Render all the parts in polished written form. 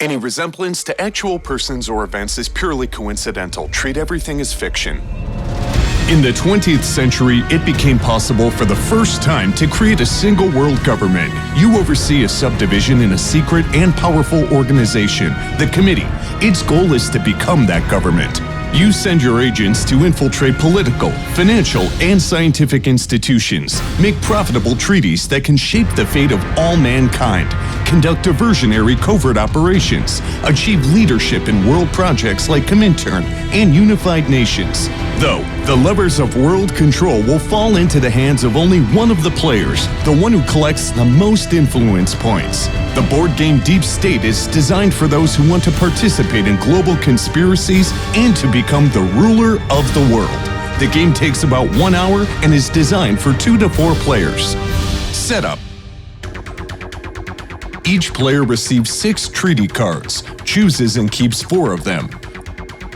Any resemblance to actual persons or events is purely coincidental. Treat everything as fiction. In the 20th century, it became possible for the first time to create a single world government. You oversee a subdivision in a secret and powerful organization, the Committee. Its goal is to become that government. You send your agents to infiltrate political, financial, and scientific institutions, make profitable treaties that can shape the fate of all mankind, conduct diversionary covert operations, achieve leadership in world projects like Comintern and Unified Nations. Though, the levers of world control will fall into the hands of only one of the players, the one who collects the most influence points. The board game Deep State is designed for those who want to participate in global conspiracies and to become the ruler of the world. The game takes about 1 hour and is designed for 2 to 4 players. Setup. Each player receives 6 treaty cards, chooses and keeps 4 of them.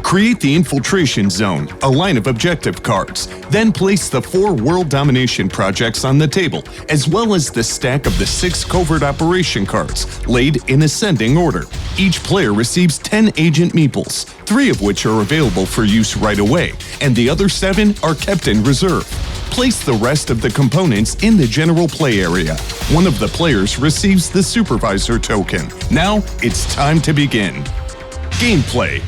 Create the infiltration zone, a line of objective cards. Then place the 4 world domination projects on the table, as well as the stack of the 6 covert operation cards, laid in ascending order. Each player receives 10 agent meeples, 3 of which are available for use right away, and the other 7 are kept in reserve. Place the rest of the components in the general play area. One of the players receives the supervisor token. Now, it's time to begin. Gameplay.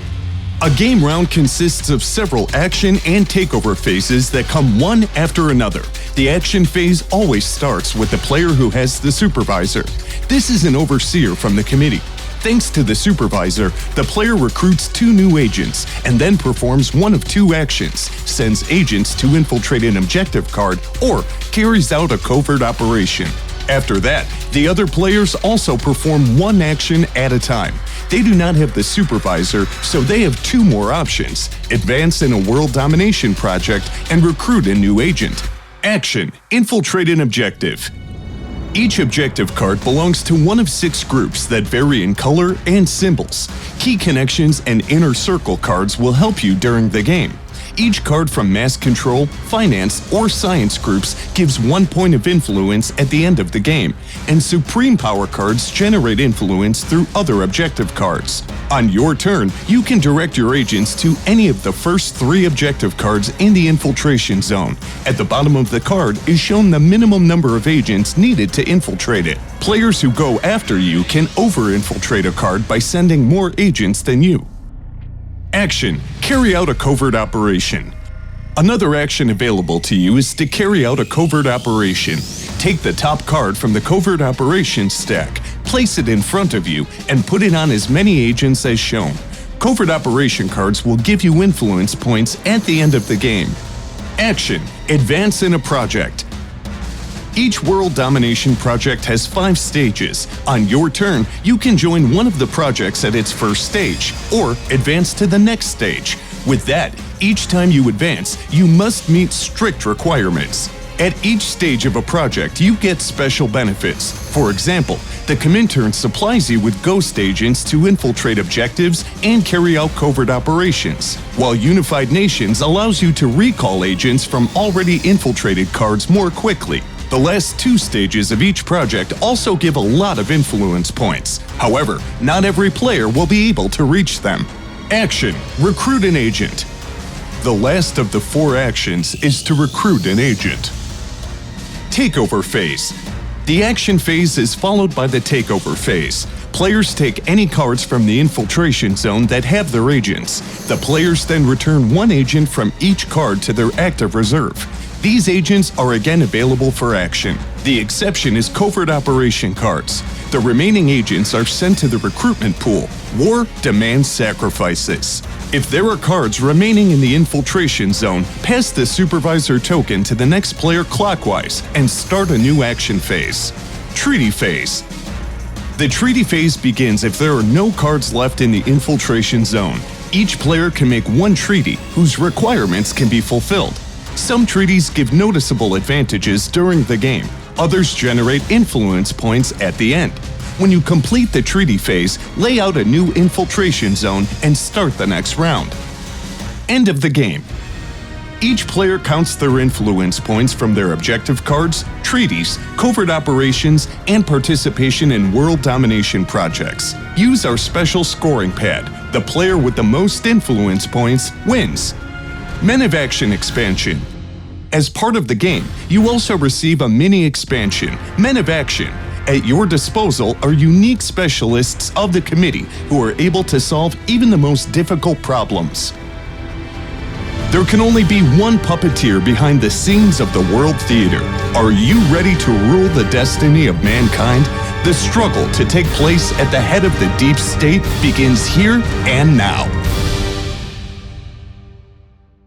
A game round consists of several action and takeover phases that come one after another. The action phase always starts with the player who has the supervisor. This is an overseer from the committee. Thanks to the supervisor, the player recruits 2 new agents and then performs one of 2 actions, sends agents to infiltrate an objective card, or carries out a covert operation. After that, the other players also perform 1 action at a time. They do not have the supervisor, so they have 2 more options: advance in a world domination project and recruit a new agent. Action: infiltrate an objective. Each objective card belongs to one of 6 groups that vary in color and symbols. Key connections and inner circle cards will help you during the game. Each card from mass control, finance, or science groups gives 1 point of influence at the end of the game, and supreme power cards generate influence through other objective cards. On your turn, you can direct your agents to any of the first 3 objective cards in the infiltration zone. At the bottom of the card is shown the minimum number of agents needed to infiltrate it. Players who go after you can over-infiltrate a card by sending more agents than you. Action: carry out a covert operation. Another action available to you is to carry out a covert operation. Take the top card from the covert operations stack, place it in front of you, and put it on as many agents as shown. Covert operation cards will give you influence points at the end of the game. Action: advance in a project. Each world domination project has 5 stages. On your turn, you can join one of the projects at its first stage, or advance to the next stage. With that, each time you advance, you must meet strict requirements. At each stage of a project, you get special benefits. For example, the Comintern supplies you with ghost agents to infiltrate objectives and carry out covert operations, while Unified Nations allows you to recall agents from already infiltrated cards more quickly. The last 2 stages of each project also give a lot of influence points. However, not every player will be able to reach them. Action: recruit an agent. The last of the 4 actions is to recruit an agent. Takeover phase. The action phase is followed by the takeover phase. Players take any cards from the infiltration zone that have their agents. The players then return 1 agent from each card to their active reserve. These agents are again available for action. The exception is covert operation cards. The remaining agents are sent to the recruitment pool. War demands sacrifices. If there are cards remaining in the infiltration zone, pass the supervisor token to the next player clockwise and start a new action phase. Treaty phase. The treaty phase begins if there are no cards left in the infiltration zone. Each player can make 1 treaty whose requirements can be fulfilled. Some treaties give noticeable advantages during the game. Others generate influence points at the end. When you complete the treaty phase, lay out a new infiltration zone and start the next round. End of the game. Each player counts their influence points from their objective cards, treaties, covert operations, and participation in world domination projects. Use our special scoring pad. The player with the most influence points wins. Men of Action expansion. As part of the game, you also receive a mini expansion, Men of Action. At your disposal are unique specialists of the committee who are able to solve even the most difficult problems. There can only be one puppeteer behind the scenes of the World Theater. Are you ready to rule the destiny of mankind? The struggle to take place at the head of the deep state begins here and now.